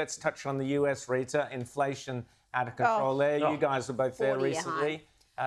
Let's touch on the US, Rita. Inflation out of control there. You guys were both there recently.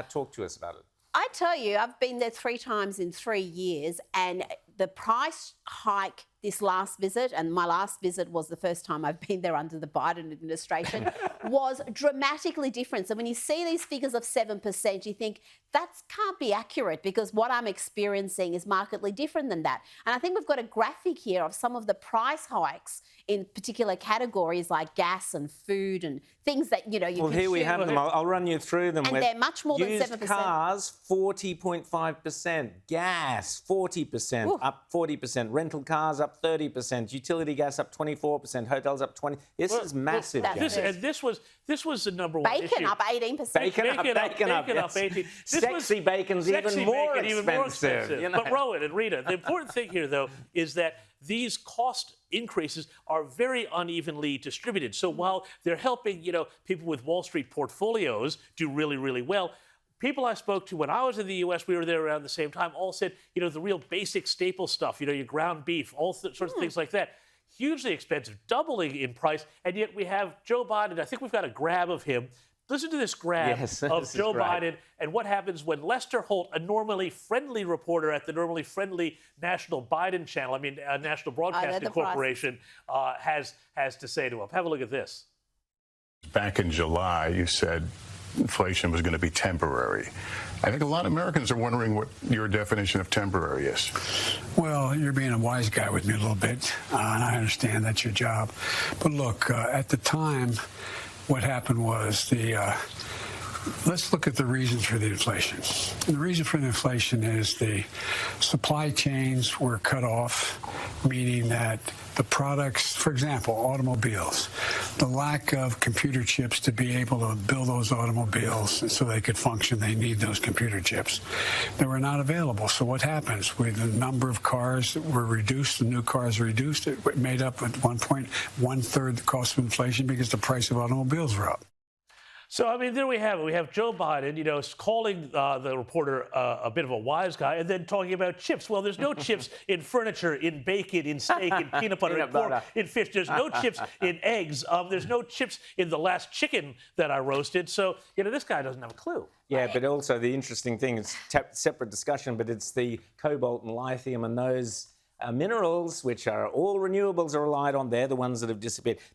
Talk to us about it. I tell you, I've been there 3 times in 3 years, and the price hike this last visit, and my last visit was the first time I've been there under the Biden administration, was dramatically different. So when you see these figures of 7%, you think that can't be accurate because what I'm experiencing is markedly different than that. And I think we've got a graphic here of some of the price hikes in particular categories like gas and food and things that, you know, you Well, here we have them. I'll run you through them. And they're much more than 7%. Used cars, 40.5%. Gas, 40%, up 40%. Rental cars, up 30%. Utility gas, up 24%. Hotels, up 20%. This is massive. This was the number one issue. Bacon up 18%. Bacon up, yes. 18%. Sexy bacon's even more expensive. You know? But Rowan and Rita, the important thing here, though, is that these cost increases are very unevenly distributed. So while they're helping, you know, people with Wall Street portfolios do really, really well, people I spoke to when I was in the U.S., we were there around the same time, all said, you know, the real basic staple stuff, you know, your ground beef, all sorts of things like that, hugely expensive, doubling in price, and yet we have Joe Biden. I think we've got a grab of him. Listen to this grab of Joe Biden and what happens when Lester Holt, a normally friendly reporter at the normally friendly National Biden channel, National Broadcasting Corporation, has to say to him. Have a look at this. Back in July, you said inflation was going to be temporary. I think a lot of Americans are wondering what your definition of temporary is. Well, you're being a wise guy with me a little bit, and I understand that's your job. But look, at the time, what happened was let's look at the reasons for the inflation. And the reason for the inflation is the supply chains were cut off, meaning that the products, for example, automobiles, the lack of computer chips to be able to build those automobiles so they could function, they need those computer chips. They were not available. So what happens? With the number of cars that were reduced, the new cars reduced, it made up at one point 1/3 the cost of inflation because the price of automobiles were up. So, I mean, there we have it. We have Joe Biden, you know, calling the reporter a bit of a wise guy and then talking about chips. Well, there's no chips in furniture, in bacon, in steak, in peanut butter, in pork, in fish. There's no chips in eggs. There's no chips in the last chicken that I roasted. So, you know, this guy doesn't have a clue. Yeah, but also the interesting thing, it's separate discussion, but it's the cobalt and lithium and those minerals, which are all renewables are relied on. They're the ones that have disappeared.